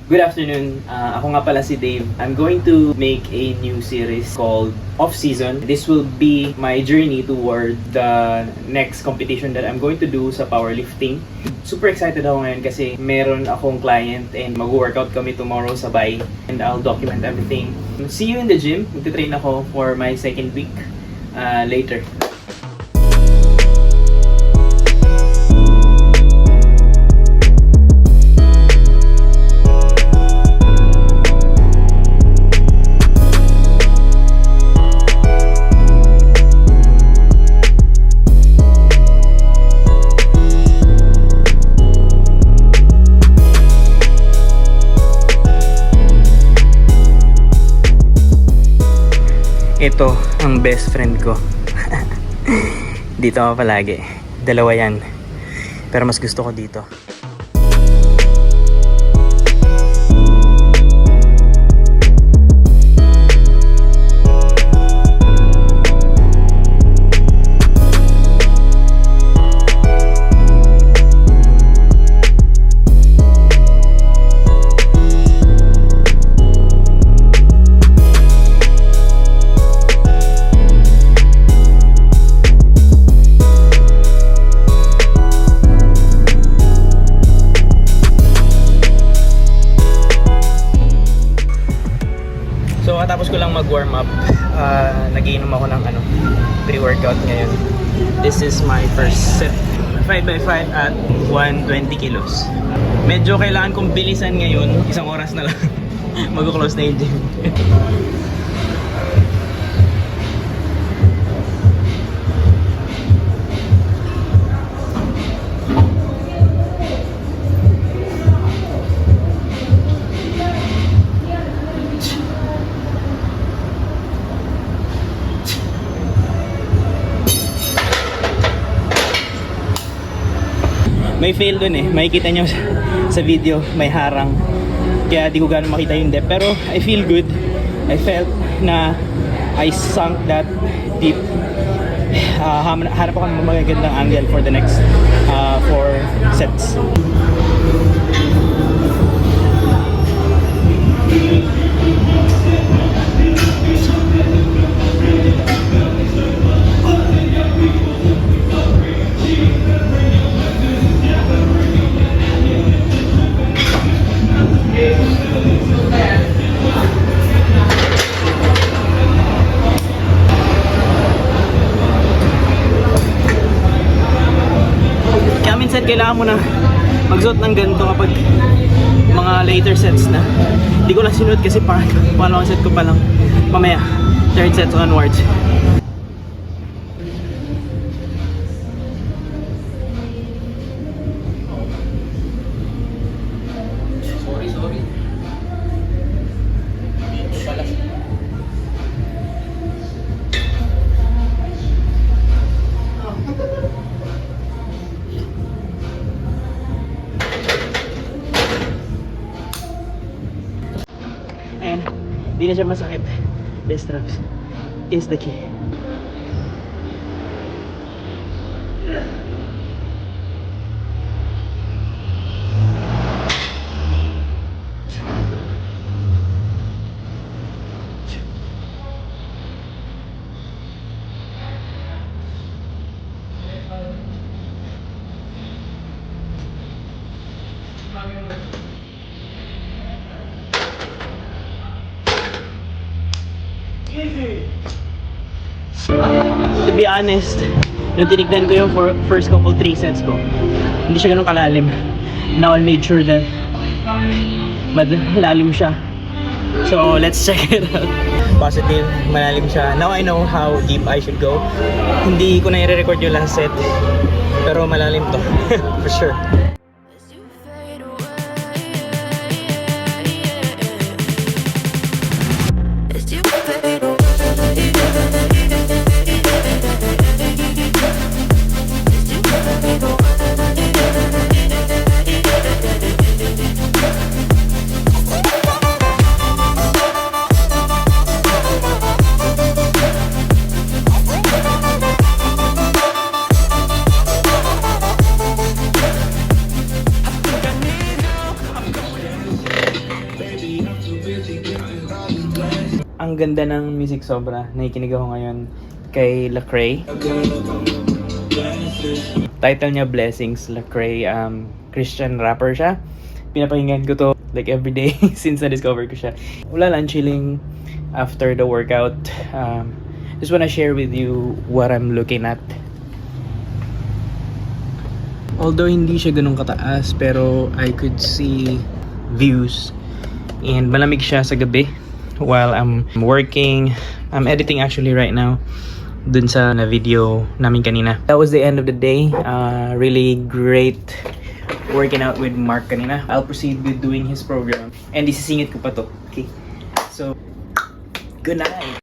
Good afternoon. Ako nga pala si Dave. I'm going to make a new series called Off Season. This will be my journey toward the next competition that I'm going to do sa powerlifting. Super excited ako ngayon kasi meron akong client and mag-workout kami tomorrow sabay and I'll document everything. See you in the gym. Magte-train ako for my second week later. Ito ang best friend ko. Dito ako palagi. Dalawa yan. Pero mas gusto ko dito. So tapos ko lang mag-warm up, nagiinom ako ng pre-workout ngayon. This is my first set, 5x5 at 120 kilos. Medyo kailangan kong bilisan ngayon, isang oras na lang mag-close na yung gym. May fail dun eh, makikita nyo sa video, may harang. Kaya di ko gano'ng makita yung depth. Pero I feel good. I felt na I sunk that deep. Harap ako ng magagandang angle for the next 4 sets. Minsan kailangan mo na magsuot ng ganito kapag mga later sets na. Hindi ko lang sinuot kasi pangalawang set ko pa lang. Mamaya, third set onwards. Sorry. Dito pala. And hindi na siya masakit. Best straps is the key. To be honest, nung tinignan ko yung first couple 3 sets ko, hindi siya ganun kalalim. Now I made sure that malalim siya. So let's check it out. Positive, malalim siya. Now I know how deep I should go. Hindi ko na i-record yung last set, pero malalim to for sure. Ang ganda ng music sobra. Nakikinig ako ngayon kay Lecrae. Title niya Blessings. Lecrae, Christian rapper siya. Pinapakinggan ko to like every day since na-discover ko siya. Wala lang, chilling after the workout. Just wanna share with you what I'm looking at. Although hindi siya ganun kataas, pero I could see views. And malamig siya sa gabi while I'm working. I'm editing actually right now dun sa na video namin kanina. That was the end of the day. Really great working out with Mark kanina. I'll proceed with doing his program. And isisingit ko pa to. Okay. So, good night.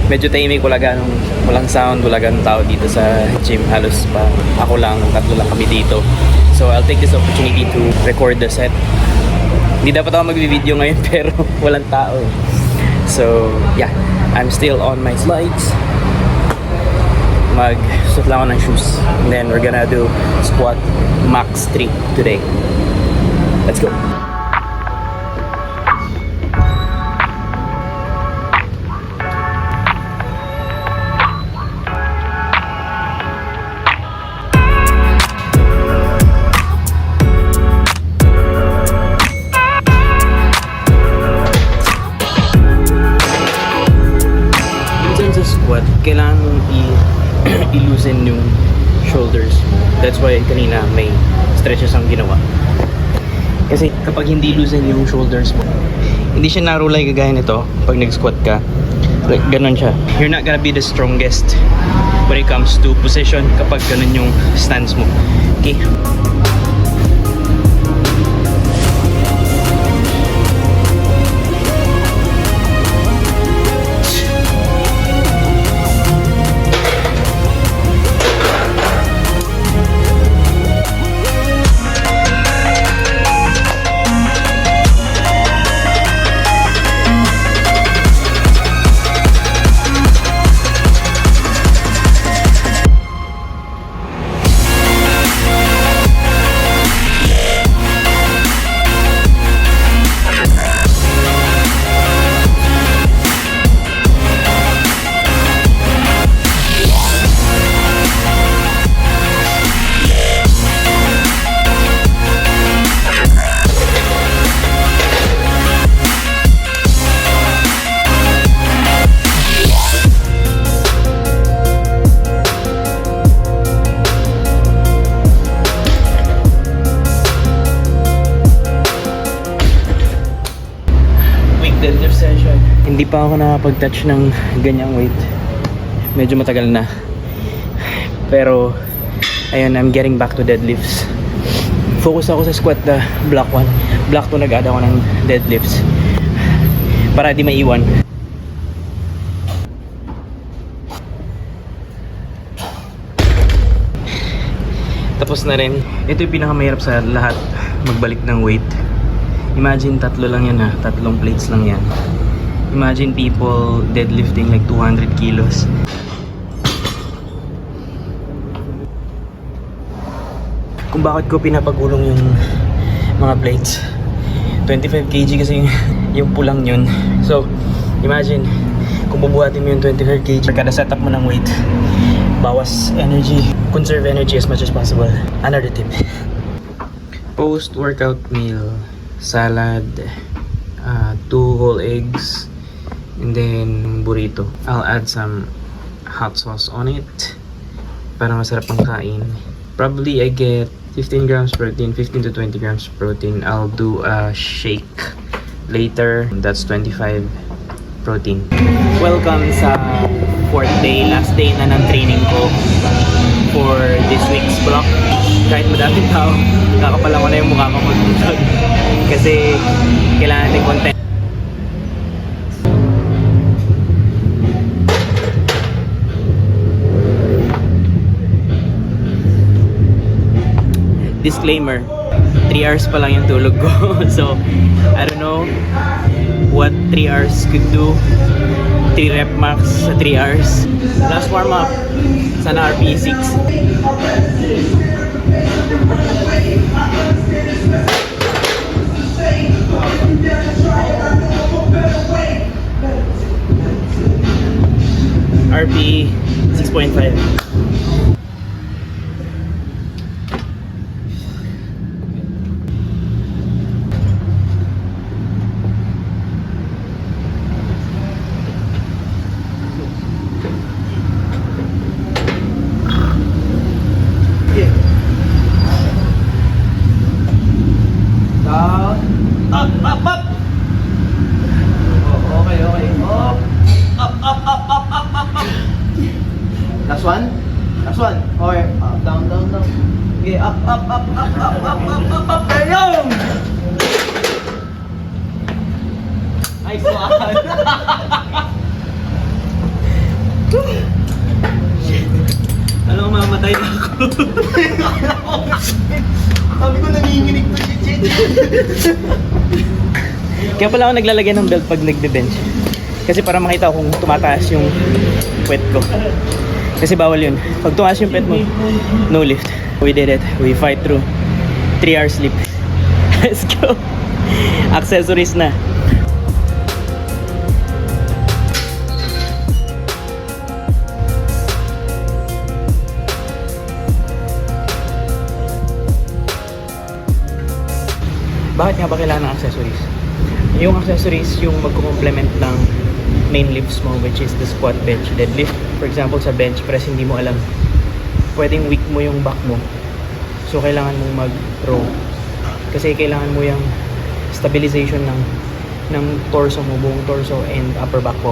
Medyo tahimik, walang sound, wala ganong tao dito sa gym. Halos pa ako lang, tatlo lang kami dito. So I'll take this opportunity to record the set. Hindi dapat ako mag-video ngayon pero walang tao. So yeah, I'm still on my slides. Mag-suot lang ako ng shoes. And then we're gonna do squat max 3 today. Let's go. Kailangan mong i-loosen yung shoulders. That's why kanina may stretches ang ginawa. Kasi kapag hindi loosen yung shoulders mo, hindi siya narulay kagaya nito pag nag-squat ka. Like, ganun siya. You're not gonna be the strongest when it comes to position kapag ganun yung stance mo. Okay? Deadlift session. Hindi pa ako nakapag-touch ng ganyang weight. Medyo matagal na. Pero, ayun, I'm getting back to deadlifts. Focus ako sa squat, the block 1. Block 2, nag-add ako ng deadlifts. Para di maiwan. Tapos na rin. Ito yung pinakamahirap sa lahat, magbalik ng weight. Imagine tatlo lang yan ha, tatlong plates lang yan. Imagine people deadlifting like 200 kilos. Kung bakit ko pinapagulong yung mga plates, 25 kg kasi yung pulang yun. So, imagine, kung bubuhatin mo yung 25 kg, kada setup mo ng weight, bawas energy, conserve energy as much as possible. Another tip. Post-workout meal. Salad, 2 whole eggs, and then burrito. I'll add some hot sauce on it para masarap ang kain. Probably I get 15 grams protein, 15 to 20 grams protein. I'll do a shake later. That's 25 protein. Welcome sa 4th day, last day na ng training ko for this week's block. Kahit madaming tao, kakapala ko na yung mukha ko mag-vlog. Kasi kailangan natin content. Disclaimer, 3 hours pa lang yung tulog ko. So, I don't know what 3 hours could do. 3 rep max sa 3 hours. Last warm up, sana RPE 6. 6.5. Down. Up, up, up. Oh, okay, okay. Up. Up, up, up, up, up, up, up. Last one. Last one. Okay. Up, down, down, down. Okay, up, up, up, up, up, up, up, up, up. Ayun! Nice one. Alam ko mamatay na ako. Sabi ko nanginginig to si Jen. Kaya pala ako naglalagay ng belt pag nagbe-bench. Kasi para makita ko kung tumataas yung puwet ko. Kasi bawal yun. Pag tumaas yung puwet mo, no lift. We did it. We fight through 3 hours sleep. Let's go. Accessories na. Bakit nga ba kailangan ng accessories? Yung accessories yung magko-complement ng main lifts mo, which is the squat, bench, deadlift. For example, sa bench press, hindi mo alam. Pwedeng weak mo yung back mo. So, kailangan mong mag-row. Kasi kailangan mo yung stabilization ng torso mo, buong torso and upper back mo.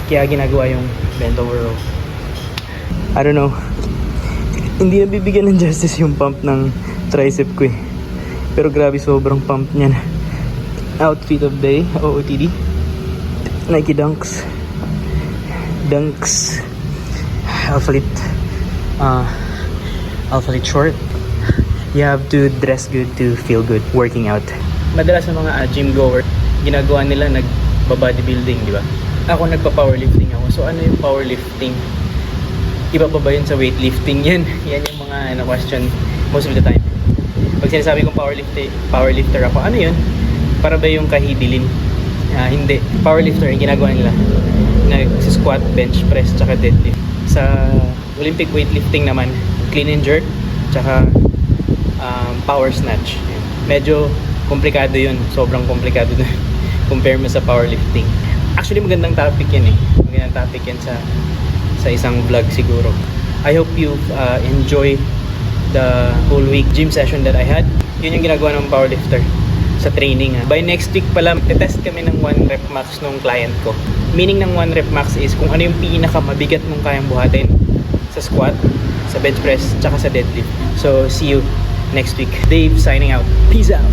Kaya ginagawa yung bent over row. I don't know. Hindi nabibigyan ng justice yung pump ng tricep ko eh. Pero grabe, sobrang pump niyan. Outfit of day, OOTD. Nike Dunks. Dunks. Alphalete. Alphalete short. You have to dress good to feel good working out. Madalas sa mga gym goer, ginagawa nila nagba-bodybuilding, di ba? Ako nagpa-powerlifting ako. So ano yung powerlifting? Iba pa ba yun sa weightlifting? Yan yung mga question most of the time. Pag sinasabi kong powerlifter ako, ano yun? Para ba yung kahidilin? Hindi. Powerlifter, yung ginagawa nila. Nag-squat, bench press, tsaka deadlift. Sa Olympic weightlifting naman, clean and jerk, tsaka power snatch. Medyo komplikado yun. Sobrang komplikado dun. Compare mo sa powerlifting. Actually, magandang topic yan eh. Magandang topic yan sa isang vlog siguro. I hope you enjoy the whole week gym session that I had. Yun yung ginagawa ng powerlifter sa training. By next week pala, test kami ng 1 rep max nung client ko. Meaning ng 1 rep max is kung ano yung pinakamabigat mong kayang buhatin sa squat, sa bench press, tsaka sa deadlift. So, see you next week. Dave signing out. Peace out!